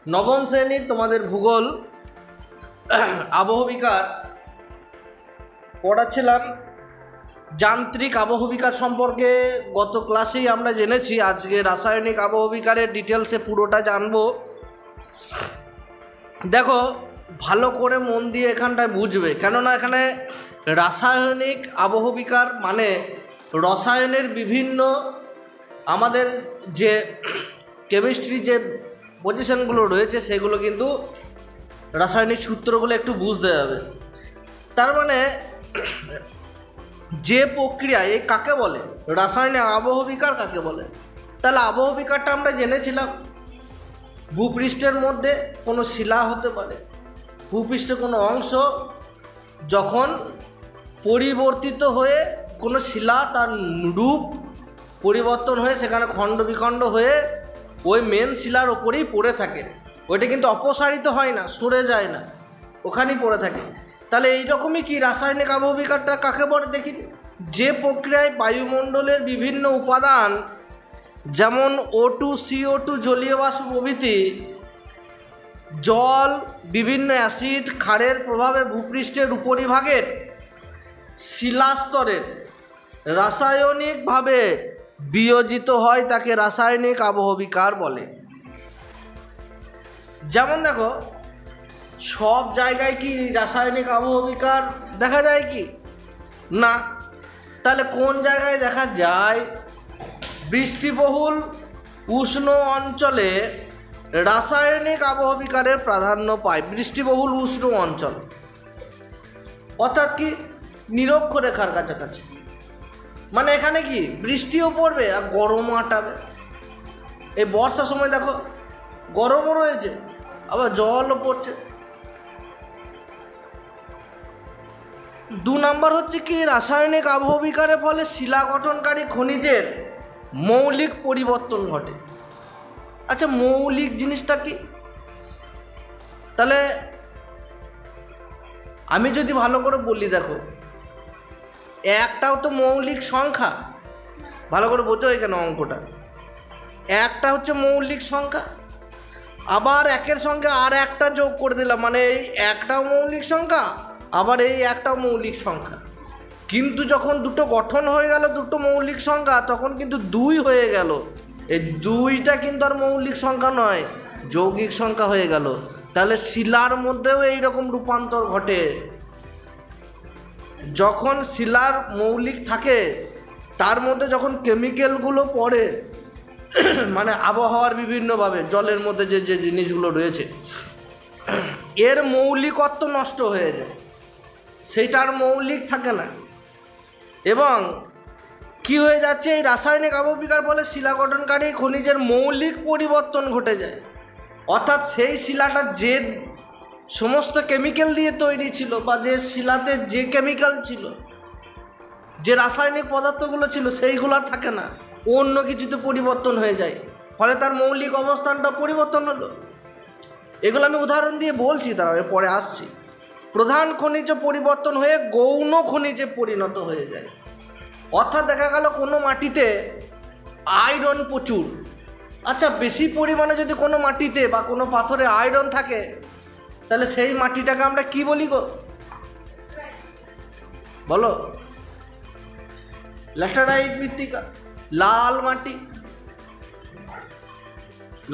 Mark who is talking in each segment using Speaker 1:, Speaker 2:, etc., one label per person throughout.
Speaker 1: নবম শ্রেণীর তোমাদের ভূগোল আবহবিকার পড়াচ্ছিলাম। যান্ত্রিক আবহবিকার সম্পর্কে গত ক্লাসেই আমরা জেনেছি। আজকে রাসায়নিক আবহবিকারের ডিটেলসে পুরোটা জানবো। দেখো, ভালো করে মন দিয়ে এখানটায় বুঝবে, কেননা এখানে রাসায়নিক আবহবিকার মানে রসায়নের বিভিন্ন আমাদের যে কেমিস্ট্রি যে পজিশনগুলো রয়েছে সেগুলো কিন্তু রাসায়নিক সূত্রগুলো একটু বুঝতে হবে। তার মানে যে প্রক্রিয়া এই কাকে বলে, রাসায়নিক আবহবিকার কাকে বলে। তাহলে আবহবিকারটা আমরা জেনেছিলাম, ভূপৃষ্ঠের মধ্যে কোনো শিলা হতে পারে, ভূপৃষ্ঠের কোনো অংশ যখন পরিবর্তিত হয়ে কোনো শিলা তার রূপ পরিবর্তন হয়ে সেখানে খণ্ড বিখণ্ড হয়ে ওই মেন শিলার ওপরেই পড়ে থাকে, ওইটা কিন্তু অপসারিত হয় না, সরে যায় না, ওখানেই পড়ে থাকে। তাহলে এইরকমই কি রাসায়নিক আবহবিকারটা কাকে বলে দেখি। যে প্রক্রিয়ায় বায়ুমণ্ডলের বিভিন্ন উপাদান যেমন O2, CO2, জলীয় বাষ্প প্রভৃতি, জল, বিভিন্ন অ্যাসিড, ক্ষারের প্রভাবে ভূপৃষ্ঠের উপরিভাগের শিলাস্তরের রাসায়নিকভাবে বিয়োজিত হয় তাকে রাসায়নিক আবহবিকার বলে। যেমন দেখো, সব জায়গায় কি রাসায়নিক আবহবিকার দেখা যায় কি না? তাহলে কোন জায়গায় দেখা যায়? বৃষ্টিবহুল উষ্ণ অঞ্চলে রাসায়নিক আবহবিকারের প্রাধান্য পায়। বৃষ্টিবহুল উষ্ণ অঞ্চল অর্থাৎ কি নিরক্ষরেখার কাছাকাছি, মানে এখানে কি বৃষ্টিও পড়বে আর গরমও আটাবে। এই বর্ষার সময় দেখো গরমও রয়েছে, আবার জলও পড়ছে। 2 নম্বর হচ্ছে কি রাসায়নিক আবহবিকারের ফলে শিলা গঠনকারী খনিজের মৌলিক পরিবর্তন ঘটে। আচ্ছা, মৌলিক জিনিসটা কি? তাহলে আমি যদি ভালো করে বলি, দেখো একটাও তো মৌলিক সংখ্যা, ভালো করে বোঝো এখানে অঙ্কটা। একটা হচ্ছে মৌলিক সংখ্যা, আবার একের সঙ্গে আর একটা যোগ করে দিলাম, মানে এই একটাও মৌলিক সংখ্যা, আবার এই একটাও মৌলিক সংখ্যা। কিন্তু যখন দুটো গঠন হয়ে গেল দুটো মৌলিক সংখ্যা, তখন কিন্তু 2 হয়ে গেল। এই 2টা কিন্তু আর মৌলিক সংখ্যা নয়, যৌগিক সংখ্যা হয়ে গেল। তাহলে শিলার মধ্যেও এইরকম রূপান্তর ঘটে। যখন শিলার মৌলিক থাকে তার মধ্যে যখন কেমিক্যালগুলো পড়ে, মানে আবহাওয়ার বিভিন্নভাবে জলের মধ্যে যে যে জিনিসগুলো রয়েছে, এর মৌলিকত্ব নষ্ট হয়ে যায়, সেইটার মৌলিক থাকে না। এবং কি হয়ে যাচ্ছে, এই রাসায়নিক আবহবিকার ফলে শিলা গঠনকারী খনিজের মৌলিক পরিবর্তন ঘটে যায়। অর্থাৎ সেই শিলাটা যে সমস্ত কেমিক্যাল দিয়ে তৈরি ছিল, বা যে শিলাতে যে কেমিক্যাল ছিল, যে রাসায়নিক পদার্থগুলো ছিল, সেইগুলো থাকে না, অন্য কিছুতে পরিবর্তন হয়ে যায়, ফলে তার মৌলিক অবস্থানটা পরিবর্তন হলো। এগুলো আমি উদাহরণ দিয়ে বলছি, তারা পরে আসছি। প্রধান খনিজ পরিবর্তন হয়ে গৌণ খনিজে পরিণত হয়ে যায়। অর্থাৎ দেখা গেল কোনো মাটিতে আয়রন প্রচুর। আচ্ছা, বেশি পরিমাণে যদি কোনো মাটিতে বা কোনো পাথরে আয়রন থাকে, তাহলে সেই মাটিটাকে আমরা কি বলি গো? বলো। ল্যাটেরাইট মৃত্তিকা, লাল মাটি।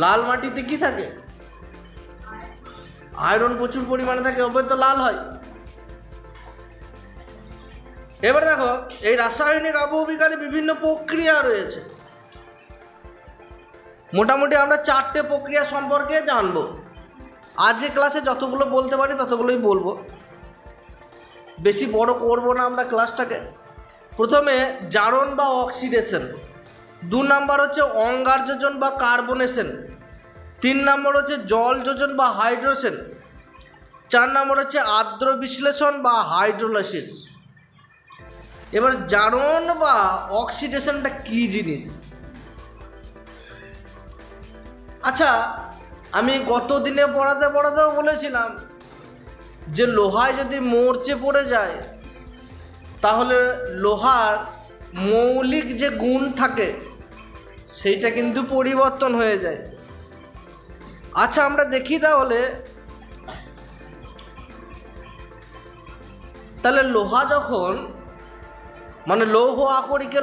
Speaker 1: লাল মাটিতে কি থাকে? আয়রন প্রচুর পরিমাণে থাকে, ওপরে তো লাল হয়। এবার দেখো, এই রাসায়নিক আবহবিকারে বিভিন্ন প্রক্রিয়া রয়েছে। মোটামুটি আমরা 4টে প্রক্রিয়া সম্পর্কে জানবো। আজকে ক্লাসে যতগুলো বলতে পারি ততগুলোই বলবো, বেশি বড় করবো না আমরা ক্লাসটাকে। প্রথমে জারণ বা অক্সিডেশন, 2 নম্বর হচ্ছে অঙ্গারযোজন বা কার্বনেশন, 3 নম্বর হচ্ছে জল যোজন বা হাইড্রোজেন, 4 নম্বর হচ্ছে আর্দ্র বিশ্লেষণ বা হাইড্রোলাইসিস। এবার জারণ বা অক্সিডেশনটা কি জিনিস? আচ্ছা, আমি গত দিনে পড়াতেও বলেছিলাম যে লোহায় যদি মরচে পড়ে যায়, তাহলে লোহার মৌলিক যে গুণ থাকে সেইটা কিন্তু পরিবর্তন হয়ে যায়। আচ্ছা আমরা দেখি তাহলে লোহা যখন মানে লৌহ আকরিকে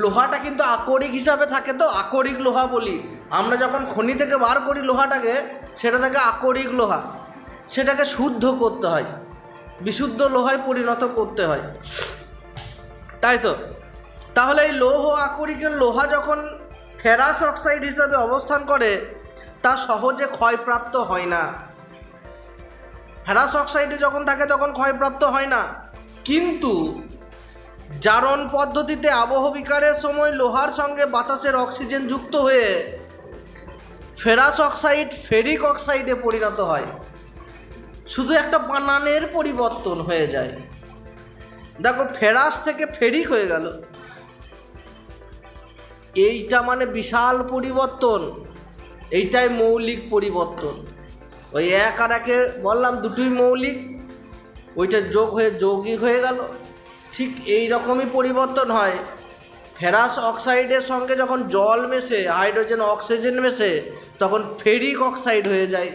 Speaker 1: লোহাটা কিন্তু আকরিক হিসাবে থাকে, তো আকরিক লোহা বলি আমরা। যখন খনি থেকে বার করি লোহাটাকে, সেটা থাকে আকরিক লোহা, সেটাকে শুদ্ধ করতে হয়, বিশুদ্ধ লোহায় পরিণত করতে হয়, তাই তো? তাহলে এই লৌহ আকরিকের লোহা যখন ফেরাস অক্সাইড হিসাবে অবস্থান করে, তা সহজে ক্ষয়প্রাপ্ত হয় না। ফেরাস অক্সাইডে যখন থাকে তখন ক্ষয়প্রাপ্ত হয় না, কিন্তু জারণ পদ্ধতিতে আবহবিকারের সময় লোহার সঙ্গে বাতাসের অক্সিজেন যুক্ত হয়ে ফেরাস অক্সাইড ফেরিক অক্সাইডে পরিণত হয়। শুধু একটা বানানের পরিবর্তন হয়ে যায়। দেখো, ফেরাস থেকে ফেরিক হয়ে গেল, এইটা মানে বিশাল পরিবর্তন, এইটাই মৌলিক পরিবর্তন। ওই এক আর একে বললাম দুটোই মৌলিক, ওইটা যোগ হয়ে যৌগিক হয়ে গেল। ঠিক এই রকমই পরিবর্তন হয়। ফেরাস অক্সাইডের সঙ্গে যখন জল মেশে, হাইড্রোজেন অক্সিজেন মেশে, তখন ফেরিক অক্সাইড হয়ে যায়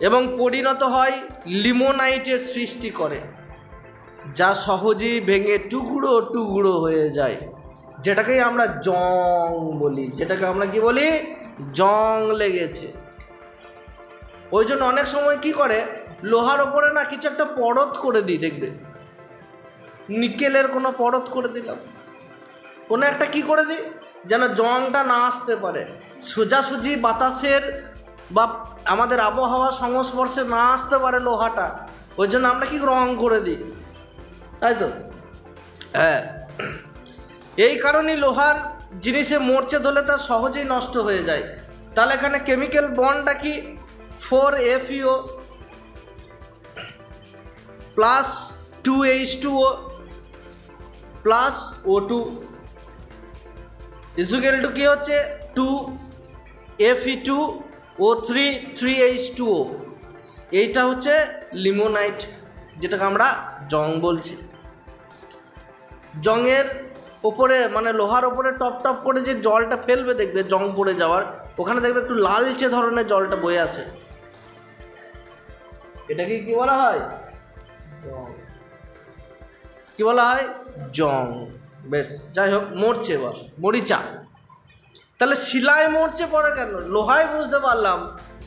Speaker 1: এবং পরিণত হয় লিমোনাইটের সৃষ্টি করে, যা সহজেই ভেঙে টুকরো টুকরো হয়ে যায়, যেটাকেই আমরা জং বলি। যেটাকে আমরা কি বলি? জং লেগেছে। ওই জন্য অনেক সময় কি করে, লোহার ওপরে না কিছু একটা পরত করে দিই, দেখবে নিকেলের কোনো পরত করে দিলাম, কোনো একটা কি করে দিই যেন জংটা না আসতে পারে, সোজাসুজি বাতাসের বা আমাদের আবহাওয়া সংস্পর্শে না আসতে পারে লোহাটা। ওই জন্য আমরা কি রং করে দিই, তাই তো? হ্যাঁ, এই কারণেই লোহার জিনিসে মরচে ধরলে তা সহজেই নষ্ট হয়ে যায়। তাহলে এখানে কেমিক্যাল বন্ডটা কি? 4FeO plus 2H2O plus O2 equal to কি হচ্ছে? 2Fe2O3 3H2O। এইটা হচ্ছে লিমোনাইট, যেটাকে আমরা জং বলছি। জংয়ের ওপরে মানে লোহার ওপরে টপ টপ করে যে জলটা ফেলবে, দেখবে জং পড়ে যাওয়ার, ওখানে দেখবে একটু লালচে ধরনের জলটা বয়ে আসে, এটাকে কি বলা হয়? জং। কি বলা হয়? জং। বেশ, যাই হোক, মরছে বস, মরিচা। তাহলে শিলায় মরচে পড়ে কেন? লোহায় বুঝতে পারলাম,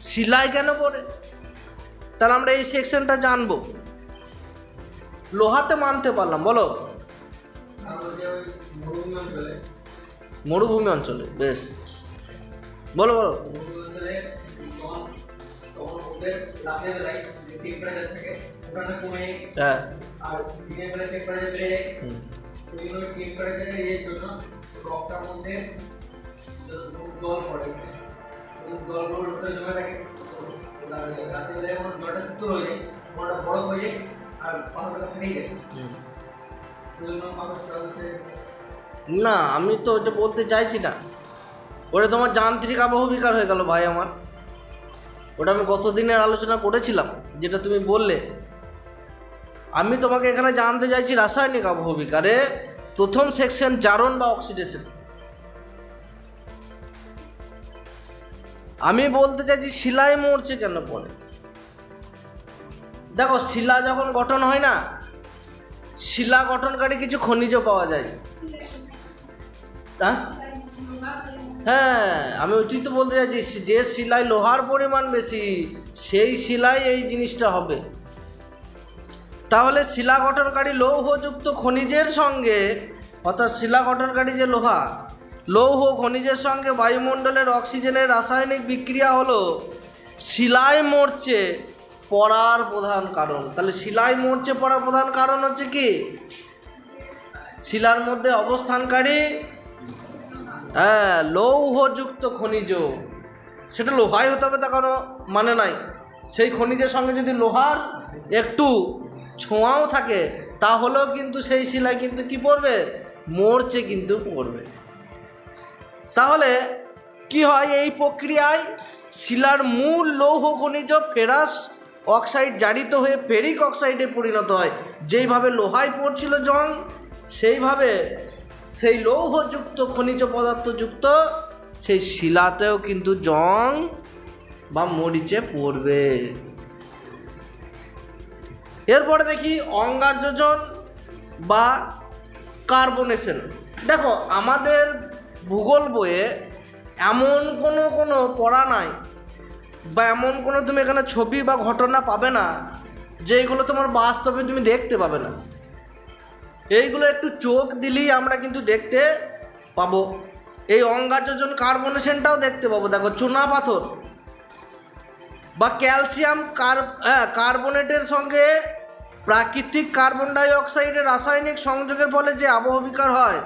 Speaker 1: শিলায় কেন পড়ে? তাহলে আমরা এই সেকশনটা জানবো। লোহাতে মানতে পারলাম, বলো। মরুভূমি অঞ্চলে, বেশ, বলো বলো। হ্যাঁ, না আমি তো ওটা বলতে চাইছি না, ওটা তোমার যান্ত্রিক আবহবিকার হয়ে গেল ভাই আমার। ওটা আমি গত দিনের আলোচনা করেছিলাম, যেটা তুমি বললে। আমি তোমাকে এখানে জানতে চাইছি রাসায়নিক আবহবিকারে প্রথম সেকশন জারণ বা অক্সিডেশন। আমি বলতে চাইছি শিলায় মরছে কেন পড়ে। দেখো, শিলা যখন গঠন হয় না, শিলা গঠনকারী কিছু খনিজ পাওয়া যায়। হ্যাঁ, আমি ওইটাই তো বলতে চাইছি, যে শিলায় লোহার পরিমাণ বেশি, সেই শিলায় এই জিনিসটা হবে। তাহলে শিলা গঠনকারী লৌহযুক্ত খনিজের সঙ্গে, অর্থাৎ শিলা গঠনকারী যে লোহা, লৌহ খনিজের সঙ্গে বায়ুমণ্ডলের অক্সিজেনের রাসায়নিক বিক্রিয়া হলো শিলায় মরচে পড়ার প্রধান কারণ। তাহলে শিলায় মরচে পড়ার প্রধান কারণ হচ্ছে কি? শিলার মধ্যে অবস্থানকারী লৌহযুক্ত খনিজ, সেটা লোহাই হতে হবে তা কোনো মানে নাই। সেই খনিজের সঙ্গে যদি লোহার একটু ছোঁয়াও থাকে, তাহলেও কিন্তু সেই শিলায় কিন্তু কি পড়বে? মরচে কিন্তু পড়বে। তাহলে কি হয়? এই প্রক্রিয়ায় শিলার মূল লৌহ খনিজ ফেরাস অক্সাইড জারিত হয়ে ফেরিক অক্সাইডে পরিণত হয়। যেইভাবে লোহায় পড়ছিল জং, সেইভাবে সেই লৌহযুক্ত খনিজ পদার্থযুক্ত সেই শিলাতেও কিন্তু জং বা মরিচে পড়বে। এরপরে দেখি অঙ্গারযোজন বা কার্বনেশন। দেখো আমাদের ভূগোল বইয়ে এমন কোনো পড়া নাই বা এমন কোনো তুমি এখানে ছবি বা ঘটনা পাবে না যেইগুলো তোমার বাস্তবে তুমি দেখতে পাবে না। এইগুলো একটু চোখ দিলেই আমরা কিন্তু দেখতে পাবো। এই অঙ্গারযোজন কার্বনেশনটাও দেখতে পাবো। দেখো চুনা পাথর বা ক্যালসিয়াম কার্বনেটের সঙ্গে প্রাকৃতিক কার্বন ডাই অক্সাইডের রাসায়নিক সংযোগের ফলে যে আবহবিকার হয়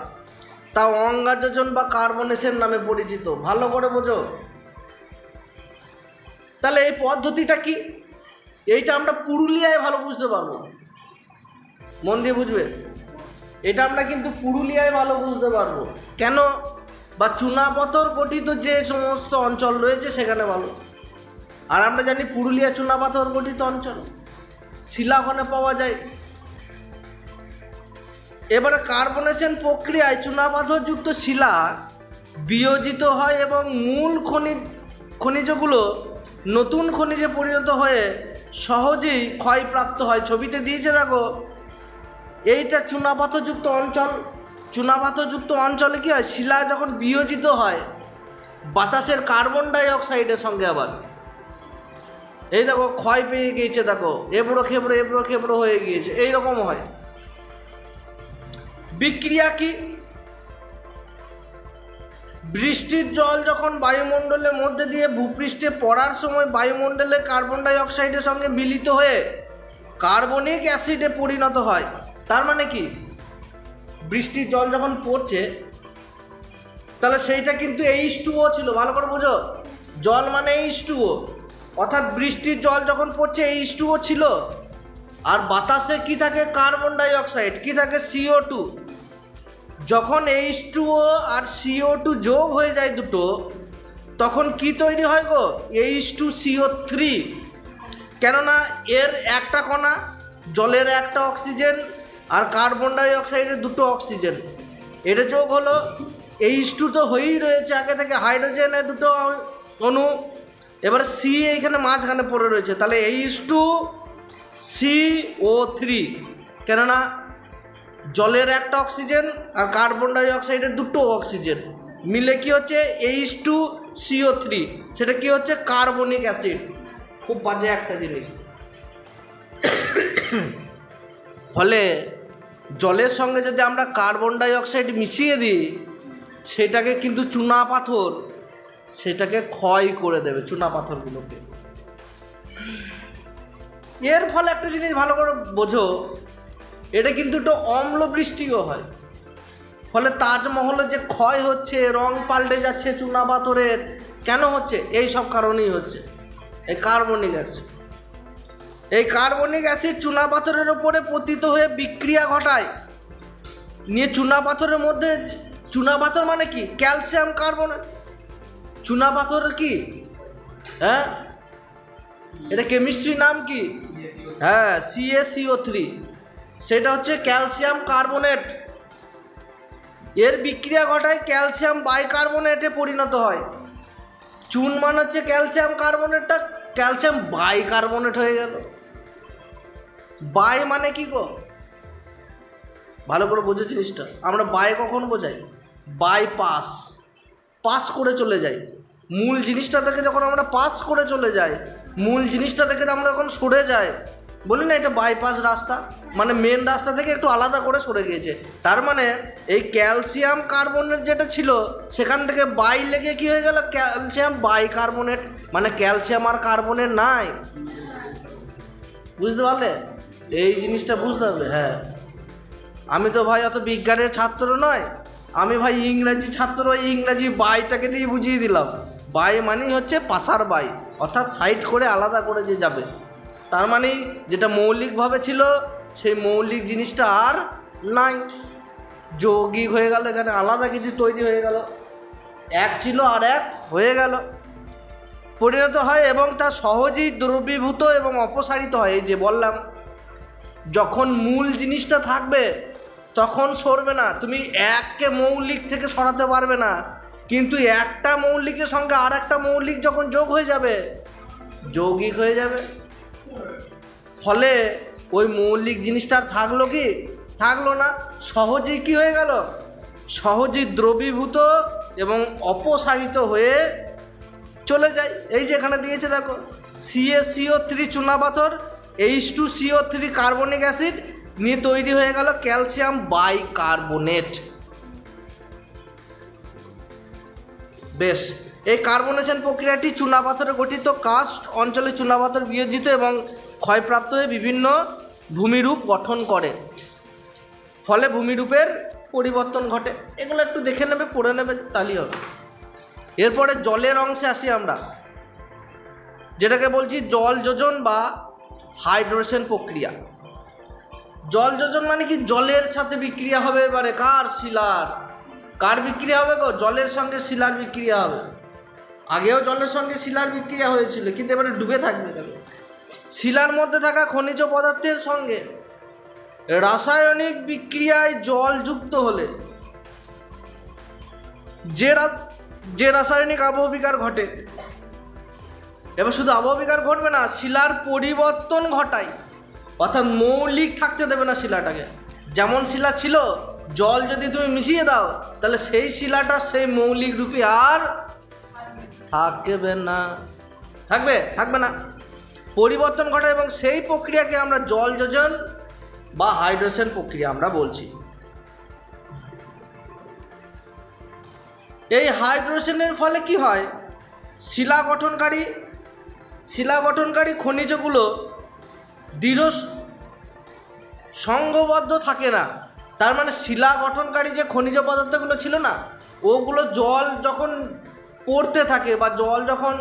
Speaker 1: তা অঙ্গারযোজন বা কার্বনেশন নামে পরিচিত। ভালো করে বোঝো। তাহলে এই পদ্ধতিটা কি, এইটা আমরা পুরুলিয়ায় ভালো বুঝতে পারবো। মন দিয়ে বুঝবে, এটা আমরা কিন্তু পুরুলিয়ায় ভালো বুঝতে পারবো। কেন? বা চুনাপাথর গঠিত যে সমস্ত অঞ্চল রয়েছে সেখানে ভালো। আর আমরা জানি পুরুলিয়া চুনাপাথর গঠিত অঞ্চল, শিলা ওখানে পাওয়া যায়। এবারে কার্বনেশন প্রক্রিয়ায় চুনাপাথরযুক্ত শিলা বিয়োজিত হয় এবং মূল খনিজগুলো নতুন খনিজে পরিণত হয়ে সহজেই ক্ষয়প্রাপ্ত হয়। ছবিতে দিয়েছে দেখো, এইটা চুনাপাথরযুক্ত অঞ্চল। চুনাপাথরযুক্ত অঞ্চলে কী হয়, শিলা যখন বিয়োজিত হয় বাতাসের কার্বন ডাই অক্সাইডের সঙ্গে, আবার এই দেখো ক্ষয় পেয়ে গিয়েছে, দেখো এবড়ো খেবড়ো হয়ে গিয়েছে, এইরকম হয়। বিক্রিয়া কি? বৃষ্টির জল যখন বায়ুমণ্ডলের মধ্যে দিয়ে ভূপৃষ্ঠে পড়ার সময় বায়ুমণ্ডলে কার্বন ডাই অক্সাইডের সঙ্গে মিলিত হয়ে কার্বনিক অ্যাসিডে পরিণত হয়। তার মানে কি, বৃষ্টির জল যখন পড়ছে তাহলে সেইটা কিন্তু H2O ছিল। ভালো করে বোঝো, জল মানে H2O, অর্থাৎ বৃষ্টির জল যখন পড়ছে H2O ছিল। আর বাতাসে কি থাকে, কার্বন ডাই অক্সাইড, কি থাকে, CO2। যখন H2O আর CO2 যোগ হয়ে যায় দুটো, তখন কি তৈরি হয় গো, H2CO3। কেননা এর একটা কণা, জলের একটা অক্সিজেন আর কার্বন ডাই অক্সাইডের দুটো অক্সিজেন, এটা যোগ হলো। H2 তো হয়েই রয়েছে আগে থেকে, হাইড্রোজেনের দুটো অণু, এবার সি এইখানে মাঝখানে পড়ে রয়েছে, তাহলে H2CO3। কেননা জলের একটা অক্সিজেন আর কার্বন ডাই অক্সাইডের দুটো অক্সিজেন মিলে কি হচ্ছে, H2CO3। সেটা কি হচ্ছে, কার্বনিক অ্যাসিড। খুব বাজে একটা জিনিস। ফলে জলের সঙ্গে যদি আমরা কার্বন ডাই অক্সাইড মিশিয়ে দিই, সেটাকে কিন্তু চুনাপাথর সেটাকে ক্ষয় করে দেবে, চুনাপাথরগুলোকে। এর ফলে একটা জিনিস ভালো করে বোঝো, এটা কিন্তু একটু অম্ল বৃষ্টিও হয়। ফলে তাজমহলের যে ক্ষয় হচ্ছে, রং পাল্টে যাচ্ছে চুনাপাথরের, কেন হচ্ছে? এই সব কারণেই হচ্ছে, এই কার্বনিক অ্যাসিড। এই কার্বনিক অ্যাসিড চুনাপাথরের ওপরে পতিত হয়ে বিক্রিয়া ঘটায়, নিয়ে চুনাপাথরের মধ্যে, চুনাপাথর মানে কি, ক্যালসিয়াম কার্বনেট। চুনাপাথরের কি, হ্যাঁ এটা কেমিস্ট্রি নাম কি, হ্যাঁ CaCO3, সেটা হচ্ছে ক্যালসিয়াম কার্বনেট। এর বিক্রিয়া ঘটায় ক্যালসিয়াম বাইকার্বনেটে পরিণত হয়। চুন মানে হচ্ছে ক্যালসিয়াম কার্বনেটটা ক্যালসিয়াম বাইকার্বনেট হয়ে গেল। বাই মানে কি গো, ভালো করে বোঝো জিনিসটা। আমরা বাই কখন বোঝাই, বাইপাস, পাস করে চলে যাই। মূল জিনিসটা থেকে যখন আমরা পাস করে চলে যাই, মূল জিনিসটা থেকে আমরা যখন সরে যাই, বলি না এটা বাইপাস রাস্তা, মানে মেন রাস্তা থেকে একটু আলাদা করে সরে গিয়েছে। তার মানে এই ক্যালসিয়াম কার্বনেট যেটা ছিল সেখান থেকে বাই লেগে কি হয়ে গেল, ক্যালসিয়াম বাইকার্বনেট, মানে ক্যালসিয়াম আর কার্বনেট নাই। বুঝতে পারলে? এই জিনিসটা বুঝতে হবে। হ্যাঁ, আমি তো ভাই অত বিজ্ঞানের ছাত্র নয়, আমি ভাই ইংরাজি ছাত্র, ইংরাজি বাইটাকে দিয়ে বুঝিয়ে দিলাম। বাই মানেই হচ্ছে পাশার বাই, অর্থাৎ সাইড করে আলাদা করে যে যাবে। তার মানে যেটা মৌলিকভাবে ছিল সেই মৌলিক জিনিসটা আর নাই, যৌগিক হয়ে গেল, এখানে আলাদা কিছু তৈরি হয়ে গেল, এক ছিল আর এক হয়ে গেল, পরিণত হয় এবং তা সহজেই দ্রবীভূত এবং অপসারিত হয়। এই যে বললাম, যখন মূল জিনিসটা থাকবে তখন সরবে না, তুমি এককে মৌলিক থেকে সরাতে পারবে না। কিন্তু একটা মৌলিকের সঙ্গে আর একটা মৌলিক যখন যোগ হয়ে যাবে, যৌগিক হয়ে যাবে। ফলে ওই মৌলিক জিনিসটা আর থাকলো কি? থাকলো না। সহজেই কি হয়ে গেল? সহজেই দ্রবীভূত এবং অপসারিত হয়ে চলে যায়। এই যে এখানে দিয়েছে দেখো, CaCO3 চুনা পাথর, H2CO3 কার্বনিক অ্যাসিড নিয়ে তৈরি হয়ে গেল ক্যালসিয়াম বাইকার্বনেট। বেশ, এই কার্বনেশন প্রক্রিয়াটি চুনাপাথরে গঠিত কাস্ট অঞ্চলে চুনাপাথর বিয়োজিত এবং ক্ষয়প্রাপ্ত হয়ে বিভিন্ন ভূমিরূপ গঠন করে, ফলে ভূমিরূপের পরিবর্তন ঘটে। এগুলো একটু দেখে নেবে, পড়ে নেবে, তাহলেই হবে। এরপরে জলের অংশে আসি আমরা, যেটাকে বলছি জল যোজন বা হাইড্রেশন প্রক্রিয়া। জল যোজন মানে কি? জলের সাথে বিক্রিয়া হবে। এবারে কার? শিলার। কার বিক্রিয়া হবে গো? জলের সঙ্গে শিলার বিক্রিয়া হবে। আগেও জলের সঙ্গে শিলার বিক্রিয়া হয়েছিল, কিন্তু এবারে ডুবে থাকবে। দেখো, শিলার মধ্যে থাকা খনিজ পদার্থের সঙ্গে রাসায়নিক বিক্রিয়ায় জল যুক্ত হলে যে রাসায়নিক আবহবিকার ঘটে, এবার শুধু আবহবিকার ঘটবে না, শিলার পরিবর্তন ঘটায়। অর্থাৎ মৌলিক থাকতে দেবে না শিলাটাকে। যেমন শিলা ছিল, জল যদি তুমি মিশিয়ে দাও, তাহলে সেই শিলাটা সেই মৌলিক রূপে আর থাকবে না। থাকবে না, পরিবর্তন ঘটায়। এবং সেই প্রক্রিয়াকে আমরা জল যোজন বা হাইড্রেশন প্রক্রিয়া আমরা বলছি। এই হাইড্রেশনের ফলে কি হয়? শিলা গঠনকারী খনিজগুলো দৃঢ় সংঘবদ্ধ থাকে না। তার মানে শিলা গঠনকারী যে খনিজ পদার্থগুলো ছিল না, ওগুলো জল যখন পড়তে থাকে বা জল যখন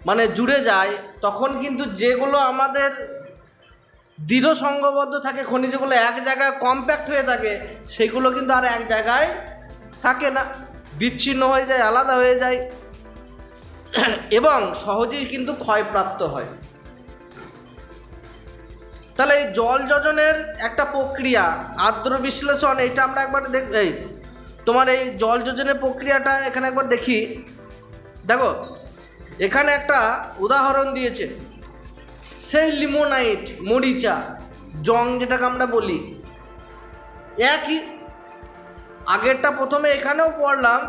Speaker 1: মানে জুড়ে যায়, তখন কিন্তু যেগুলো আমাদের দৃঢ় সংঘবদ্ধ থাকে, খনিজগুলো এক জায়গায় কম্প্যাক্ট হয়ে থাকে, সেগুলো কিন্তু আর এক জায়গায় থাকে না, বিচ্ছিন্ন হয়ে যায়, আলাদা হয়ে যায় এবং সহজেই কিন্তু ক্ষয়প্রাপ্ত হয়। তাহলে এই জল যোজনের একটা প্রক্রিয়া আর্দ্র বিশ্লেষণ, এইটা আমরা একবার তোমার এই জল যোজনের প্রক্রিয়াটা এখানে একবার দেখি। দেখো, এখানে একটা উদাহরণ দিয়েছে, সেই লিমোনাইট, মরিচা, জং যেটাকে আমরা বলি, একই। আগেরটা প্রথমে এখানেও পড়লাম,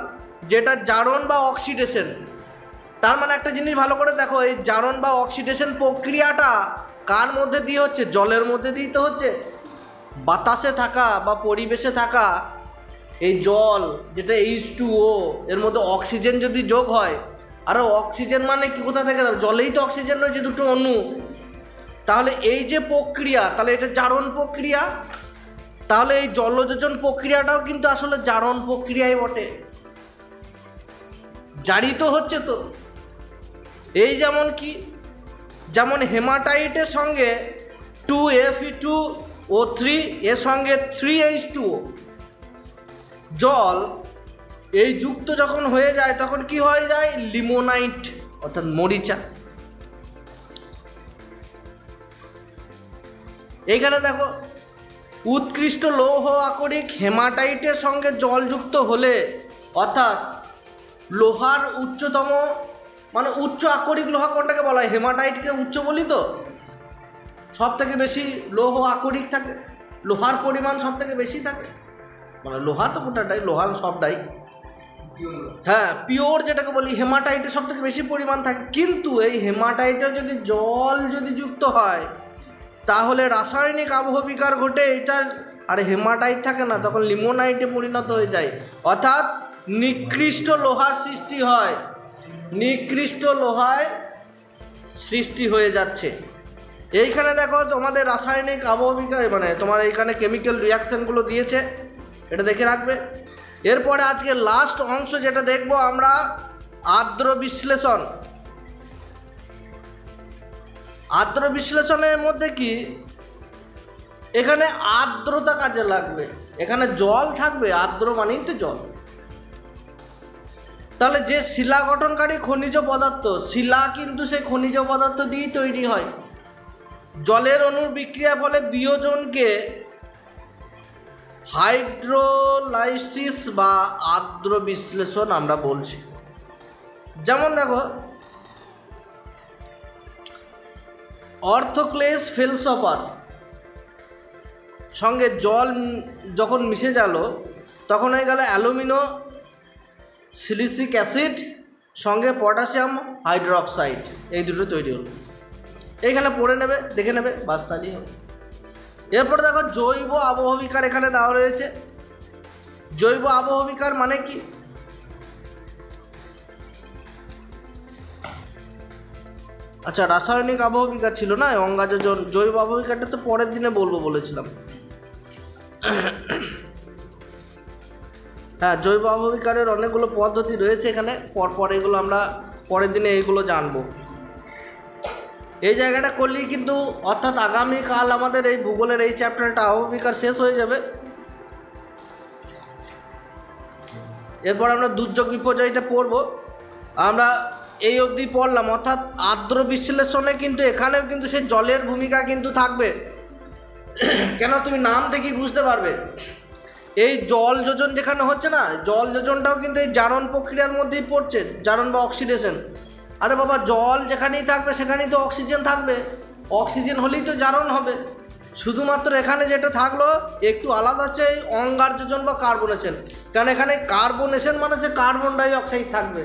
Speaker 1: যেটা জারণ বা অক্সিডেশন। তার মানে একটা জিনিস ভালো করে দেখো, এই জারণ বা অক্সিডেশন প্রক্রিয়াটা কার মধ্যে দিয়ে হচ্ছে? জলের মধ্যে দিয়ে তো হচ্ছে। বাতাসে থাকা বা পরিবেশে থাকা এই জল, যেটা H2O, এর মধ্যে অক্সিজেন যদি যোগ হয়, আর অক্সিজেন মানে কি, কোথা থেকে? জলেই তো অক্সিজেন রয়েছে, দুটো অণু। তাহলে এই যে প্রক্রিয়া, তাহলে এটা জারণ প্রক্রিয়া। তাহলে এই জলযোজন প্রক্রিয়াটাও কিন্তু আসলে জারণ প্রক্রিয়াই বটে, জারিত হচ্ছে তো। এই যেমন হেমাটাইটের সঙ্গে 2Fe2O3 এর সঙ্গে 3H2O জল এই যুক্ত যখন হয়ে যায়, তখন কি হয়ে যায়? লিমোনাইট, অর্থাৎ মরিচা। এইখানে দেখো, উৎকৃষ্ট লৌহ আকরিক হেমাটাইটের সঙ্গে জল যুক্ত হলে, অর্থাৎ লোহার উচ্চতম মানে উচ্চ আকরিক লোহা কোনটাকে বলা হয়? হেমাটাইটকে উচ্চ বলি তো। সব থেকে বেশি লৌহ আকরিক থাকে, লোহার পরিমাণ সব থেকে বেশি থাকে। মানে লোহা তো গোটাটাই, লোহা সবটাই, হ্যাঁ, পিওর যেটাকে বলি, হেমাটাইটে সব থেকে বেশি পরিমাণ থাকে। কিন্তু এই হেমাটাইটে যদি জল যুক্ত হয়, তাহলে রাসায়নিক আবহবিকার ঘটে এটার, আর হেমাটাইট থাকে না, তখন লিমোনাইটে পরিণত হয়ে যায়। অর্থাৎ নিকৃষ্ট লোহার সৃষ্টি হয়, নিকৃষ্ট লোহায় সৃষ্টি হয়ে যাচ্ছে। এইখানে দেখো তোমাদের রাসায়নিক আবহবিকা, মানে তোমার এইখানে কেমিক্যাল রিয়াকশানগুলো দিয়েছে, এটা দেখে রাখবে। এরপরে আজকে লাস্ট অংশ যেটা দেখব আমরা, আর্দ্র বিশ্লেষণ। আর্দ্র বিশ্লেষণের মধ্যে কি, এখানে আর্দ্রতা কাজে লাগবে। এখানে জল থাকবে, আর্দ্র মানেই তো জল। তাহলে যে শিলা গঠনকারী খনিজ পদার্থ, শিলা কিন্তু সেই খনিজ পদার্থ দিয়েই তৈরি হয়। জলের অণুর বিক্রিয়ার ফলে বিয়োজনকে হাইড্রোলাইসিস বা আর্দ্র বিশ্লেষণ আমরা বলছি। যেমন দেখো, অর্থোক্লেস ফেলসপার সঙ্গে জল যখন মিশে গেল তখন হয়ে গেল অ্যালুমিনো সিলিসিক অ্যাসিড সঙ্গে পটাশিয়াম হাইড্রোক্সাইড, এই দুটো তৈরি হলো। এইখানে পড়ে নেবে, দেখে নেবে, বাস তাহলেই হবে। এরপরে দেখো জৈব আবহবিকার এখানে দেওয়া রয়েছে। জৈব আবহবিকার মানে কি? আচ্ছা, রাসায়নিক আবহবিকার ছিল না অঙ্গাযোজন, জৈব আবহবিকারটা তো পরের দিনে বলবো বলেছিলাম। হ্যাঁ, জৈব আবহবিকারের অনেকগুলো পদ্ধতি রয়েছে এখানে, পরপর এগুলো আমরা পরের দিনে এইগুলো জানবো। এই জায়গাটা করলেই কিন্তু অর্থাৎ আগামীকাল আমাদের এই ভূগোলের এই চ্যাপ্টারটা আবহবিকার শেষ হয়ে যাবে। এরপর আমরা দুর্যোগ বিপর্যয়টা পড়বো। আমরা এই অবধি পড়লাম, অর্থাৎ আর্দ্র বিশ্লেষণে কিন্তু এখানেও কিন্তু সেই জলের ভূমিকা কিন্তু থাকবে। কেন, তুমি নাম থেকেই বুঝতে পারবে। এই জল যোজন যেখানে হচ্ছে না, জল যোজনটাও কিন্তু এই জারণ প্রক্রিয়ার মধ্যেই পড়ছে, জারণ বা অক্সিডেশন। আরে বাবা, জল যেখানেই থাকবে সেখানেই তো অক্সিজেন থাকবে, অক্সিজেন হলেই তো জারণ হবে। শুধুমাত্র এখানে যেটা থাকলো একটু আলাদা হচ্ছে এই অঙ্গারযোজন বা কার্বনেশন। কারণ এখানে কার্বনেশন মানে হচ্ছে কার্বন ডাই অক্সাইড থাকবে,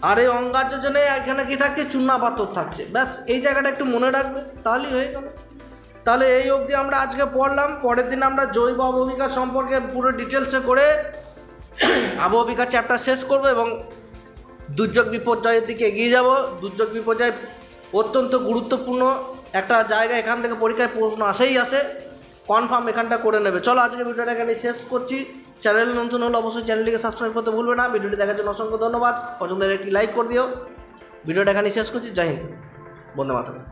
Speaker 1: আর এই অঙ্গারযোজনে এখানে কি থাকছে, চুনা পাথর থাকছে। ব্যাস, এই জায়গাটা একটু মনে রাখবে, তাহলেই হয়ে গেল। তাহলে এই অবধি আমরা আজকে পড়লাম। পরের দিন আমরা জৈব আবহবিকার সম্পর্কে পুরো ডিটেলসে করে আবহবিকার চ্যাপ্টার শেষ করব এবং দুর্যোগ বিপর্যয়ের দিকে এগিয়ে যাব। দুর্যোগ বিপর্যয় অত্যন্ত গুরুত্বপূর্ণ একটা জায়গা, এখান থেকে পরীক্ষায় প্রশ্ন আসেই আসে, কনফার্ম এখানটা করে নেবে। চলো আজকে ভিডিওটা এখানে শেষ করছি। চ্যানেল নতুন হলে অবশ্যই চ্যানেলটিকে সাবস্ক্রাইব করতে ভুলবে না। ভিডিওটি দেখার জন্য অসংখ্য ধন্যবাদ। পছন্দের একটি লাইক করে দিও। ভিডিওটা এখানে শেষ করছি। জয় হিন্দ, বন্দে মাতরম।